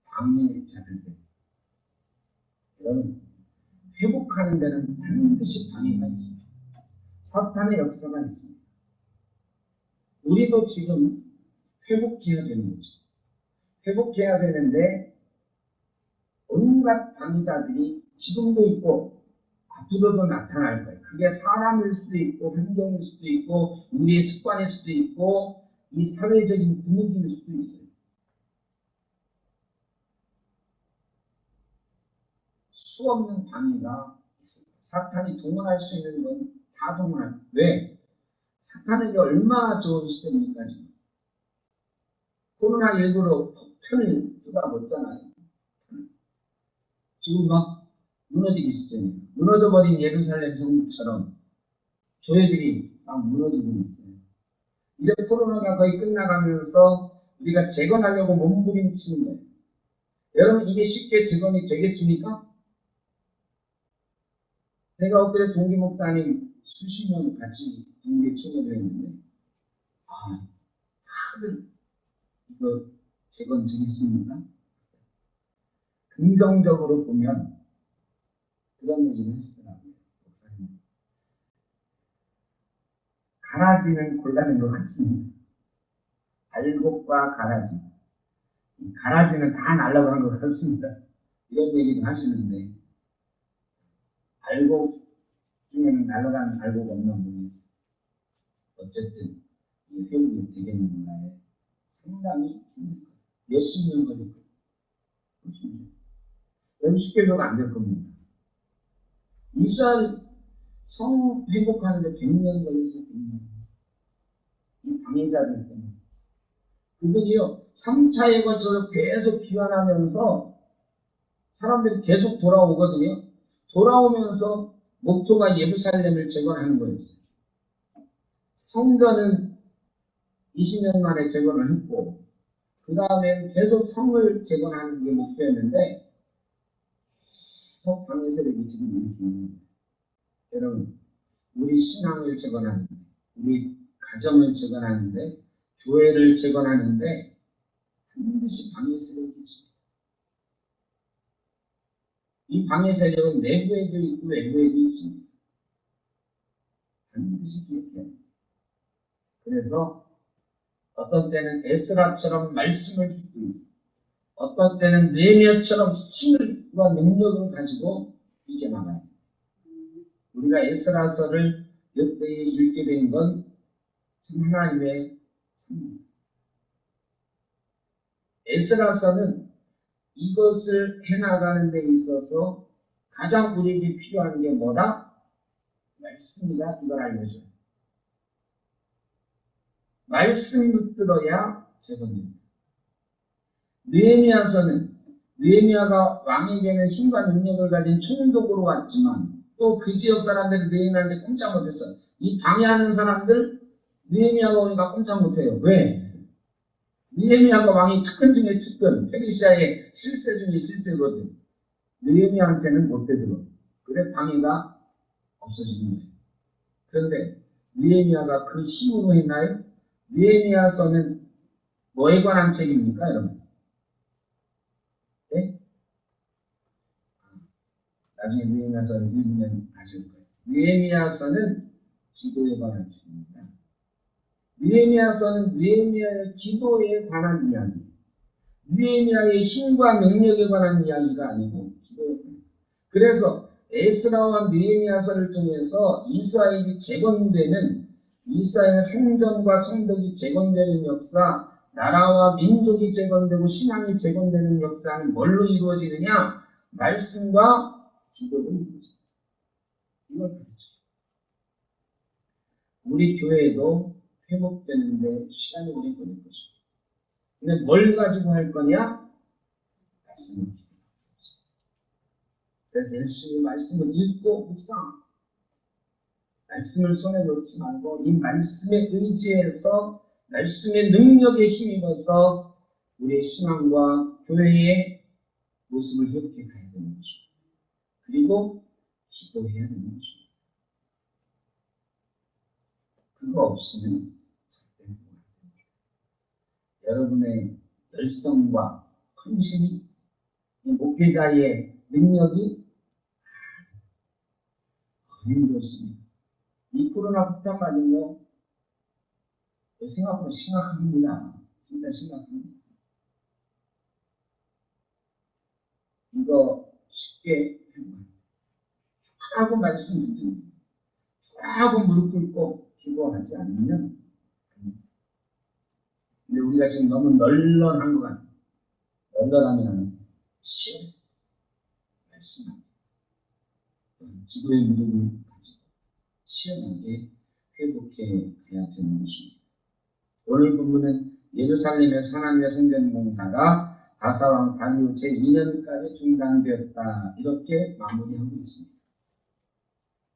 방해자들 때문에. 여러분, 회복하는 데는 반드시 방해가 있습니다. 사탄의 역사가 있습니다. 우리도 지금 회복해야 되는 거죠. 회복해야 되는데 온갖 방해자들이 지금도 있고 앞으로도 나타날 거예요. 그게 사람일 수도 있고 환경일 수도 있고 우리의 습관일 수도 있고 이 사회적인 분위기일 수도 있어요. 수없는 방해가 있습니다. 사탄이 동원할 수 있는 건 다 동원할 거예요. 왜? 사탄에게 얼마나 좋은 시대입니까 지금. 코로나19로 폭탄을 쏟아붓잖아요. 지금 막 무너지기 직전이에요. 무너져버린 예루살렘 성처럼 교회들이 막 무너지고 있어요. 이제 코로나가 거의 끝나가면서 우리가 재건하려고 몸부림치는 거예요. 여러분 이게 쉽게 재건이 되겠습니까? 제가 엊그제 동기 목사님 수십 년 같이 동기에 초대되어 있는데 다들 이거 재건 되겠습니까? 긍정적으로 보면 그런 얘기를 하시더라고요. 목사님. 가라지는 곤란한 것 같습니다. 알곡과 가라지. 가라지는 다 날아간 것 같습니다. 이런 얘기도 하시는데 알곡 중에는 날아가는 알곡 없는 분이 있어요. 어쨌든 이 회복이 되겠는가에 상당히 힘들 거예요. 몇십 년 걸릴 거예요. 너무 쉽게 회복 안 될 겁니다. 이스라엘 성 회복하는데 100년 걸려서 100년. 이 방해자들 때문에. 그들이요, 3차에 걸쳐서 계속 귀환하면서 사람들이 계속 돌아오거든요. 돌아오면서 목표가 예루살렘을 재건하는 거였어요. 성전은 20년 만에 재건을 했고, 그 다음에 계속 성을 재건하는 게 목표였는데, 계속 방해 세력이 지금 이렇게 있는 거예요. 여러분, 우리 신앙을 재건하는데, 우리 가정을 재건하는데, 교회를 재건하는데, 반드시 방해 세력이 있습니다. 이 방해 세력은 내부에도 있고 외부에도 있습니다. 반드시 기억해야 합니다. 그래서 어떤 때는 에스라처럼 말씀을 붙들고 어떤 때는 느헤미야처럼 힘과 능력을 가지고 이겨나가요. 우리가 에스라서를 몇 대에 읽게 된 건 하나님의 선물. 에스라서는 이것을 해나가는 데 있어서 가장 우리에게 필요한 게 뭐다? 말씀이다. 이걸 알려줘요. 말씀 붙들어야 재건입니다. 느헤미야서는 느헤미야가 왕에게는 힘과 능력을 가진 총독으로 왔지만 또 그 지역 사람들이 느헤미야한테 꼼짝 못했어요. 이 방해하는 사람들 느헤미야가 오니까 꼼짝 못해요. 왜? 느헤미야가 왕이 측근 중에 측근, 페르시아의 실세 중에 실세거든. 느헤미야한테는 못 되들어. 그래 방해가 없어지는 거예요. 그런데 느헤미야가 그 힘으로 했나요? 느헤미야서는 뭐에 관한 책입니까, 여러분? 네? 나중에 느헤미야서를 읽으면 아실 거예요. 느헤미야서는 기도에 관한 책입니다. 느헤미야서는 느헤미야의 기도에 관한 이야기, 느헤미야의 힘과 능력에 관한 이야기가 아니고 기도에 관한. 그래서 에스라와 느헤미야서를 통해서 이스라엘이 재건되는 이스라엘의 성전과 성벽이 재건되는 역사, 나라와 민족이 재건되고 신앙이 재건되는 역사는 뭘로 이루어지느냐? 말씀과 기도로 이루어집니다. 이걸 가르쳐요. 우리 교회도 회복되는데 시간이 오래 걸릴 것입니다. 근데 뭘 가지고 할 거냐? 말씀을 기도하는 거죠. 그래서 열심히 말씀을 읽고 묵상, 말씀을 손에 놓지 말고 이 말씀에 의지해서 말씀의 능력에 힘입어서 우리의 신앙과 교회의 모습을 회복해 가야 되는 거죠. 그리고 기도해야 되는 거죠. 그거 없이는 절대 안 됩니다. 여러분의 열성과 헌신이 이 목회자의 능력이 힘들었습니다. 이 코로나 폭탄 맞은 거 생각보다 심각합니다. 진짜 심각합니다. 이거 쉽게 하고 말씀 듣고 하고 무릎 꿇고 기도하지 않으면, 근데 우리가 지금 너무 널널한 것 같아요. 널널하면 치열 말씀하고 기도의 무릎을 가지고 시원하게 회복해 가야 되는 것입니다. 오늘 본문은 예루살렘의 하나님의 성전 공사가 바사왕 다리오 제2년까지 중단되었다, 이렇게 마무리하고 있습니다.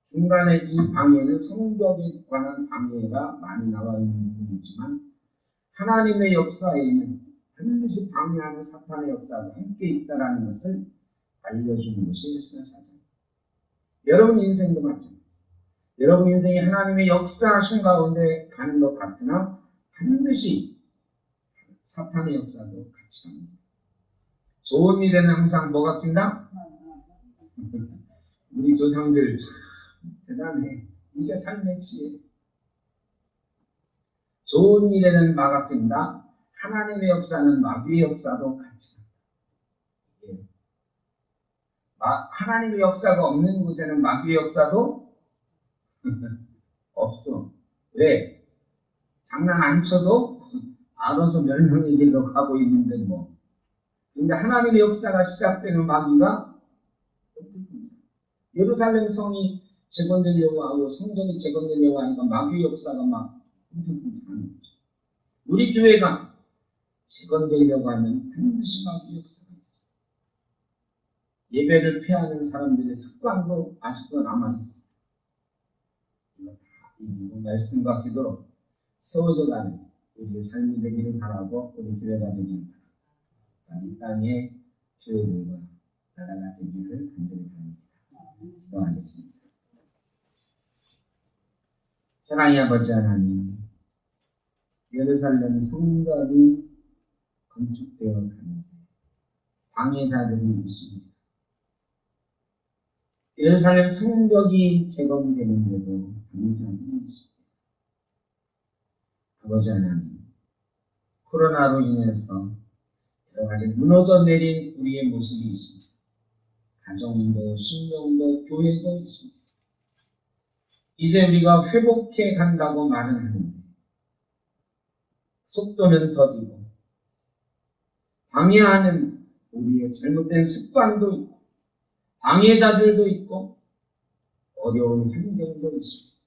중간에 이 방해는 성벽에 관한 방해가 많이 나와 있는 부분이지만 하나님의 역사에는 반드시 방해하는 사탄의 역사가 함께 있다는 것을 알려주는 것이 에스라 4장. 여러분 인생도 마찬가지입니다. 여러분 인생이 하나님의 역사하신 가운데 가는 것 같으나 반드시 사탄의 역사도 같이 갑니다. 좋은 일에는 항상 뭐가 낀다? 우리 조상들 참 대단해. 이게 삶의 지혜. 좋은 일에는 마가 낀다. 하나님의 역사는 마귀의 역사도 같이 간다. 하나님의 역사가 없는 곳에는 마귀의 역사도 없어. 왜? 장난 안 쳐도 알아서 멸망의 길로 가고 있는데 뭐. 근데 하나님의 역사가 시작되는 마귀가 없을 겁니다. 예루살렘 성이 재건되려고 하고 성전이 재건되려고 하니까 마귀의 역사가 막 꿈틀꿈틀하는 거죠. 우리 교회가 재건되려고 하면 반드시 마귀의 역사가 있어. 예배를 폐하는 사람들의 습관도 아직도 남아있어. 이 말씀과 기도로 세워져가는 우리의 삶이 되기를 바라고, 우리 교회가 되기를 바랍니다. 이 땅의 교회들과 나라가 되기를 간절히 바랍니다. 기도하겠습니다. 사랑의 아버지 하나님, 예루살렘 성전이 건축되어 가는데 방해자들이 있습니다. 예루살렘 성벽이 재건되는데도 방해자들이 있습니다. 아버지 하나님, 코로나로 인해서 여러 가지 무너져 내린 우리의 모습이 있습니다. 가정도, 신령도, 교회도 있습니다. 이제 우리가 회복해 간다고 말은 하는데 속도는 더디고 방해하는 우리의 잘못된 습관도 있고 방해자들도 있고 어려운 환경도 있습니다.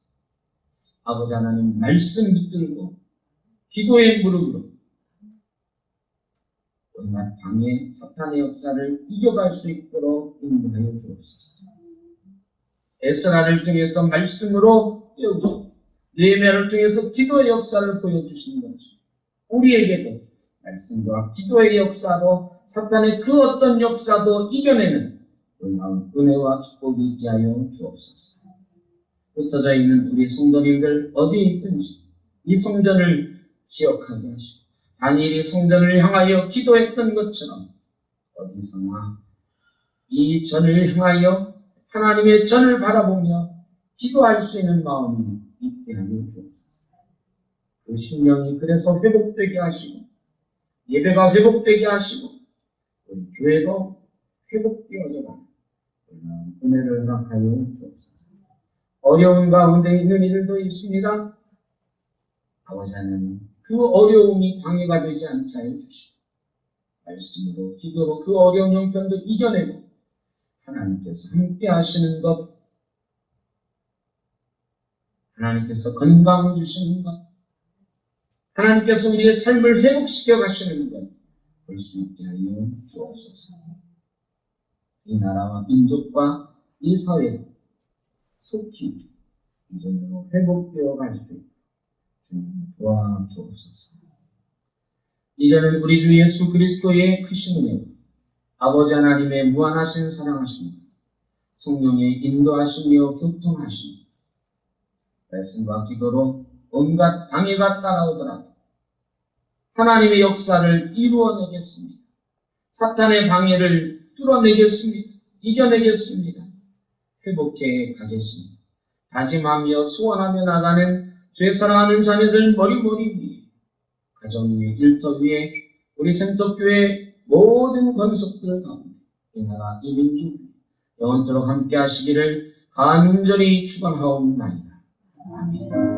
아버지 하나님, 말씀 붙들고 기도의 무릎으로 온갖 방해, 사탄의 역사를 이겨갈 수 있도록 인도하여 주옵소서. 에스라를 통해서 말씀으로 깨우시고 느헤미야를 통해서 기도의 역사를 보여주신 것처럼 우리에게도 말씀과 기도의 역사로 사탄의 그 어떤 역사도 이겨내는 놀라운 은혜와 축복이 있게 하여 주옵소서. 흩어져 있는 우리 성도님들 어디에 있든지 이 성전을 기억하게 하시고 다니엘이 성전을 향하여 기도했던 것처럼 어디서나 이 전을 향하여 하나님의 전을 바라보며 기도할 수 있는 마음이 있게 하여 주옵소서. 그 심령이 그래서 회복되게 하시고 예배가 회복되게 하시고 우리 교회도 회복되어져 가는 은혜를 허락하여 주옵소서. 어려운 가운데 있는 이들도 있습니다. 아버지 하나님, 그 어려움이 방해가 되지 않게 하여 주시고 말씀으로 기도로 그 어려운 형편도 이겨내고 하나님께서 함께 하시는 것, 하나님께서 건강 주시는 것, 하나님께서 우리의 삶을 회복시켜 가시는 것 볼 수 있게 하여 주옵소서. 이 나라와 민족과 이 사회가 속히 이전으로 회복되어 갈 수 있도록 주님 도와주옵소서. 이제는 우리 주 예수 그리스도의 크신 은혜와 아버지 하나님의 무한하신 사랑하심과 성령의 인도하시며 교통하시며 말씀과 기도로 온갖 방해가 따라오더라도 하나님의 역사를 이루어내겠습니다. 사탄의 방해를 뚫어내겠습니다. 이겨내겠습니다. 회복해 가겠습니다. 다짐하며 소원하며 나가는 죄사랑하는 자녀들 머리머리 위에, 가정 위에, 일터 위에, 우리 센터교회 모든 권속들 가운데 이 나라 이 민족 영원토록 함께 하시기를 간절히 축원하옵나이다. 아멘.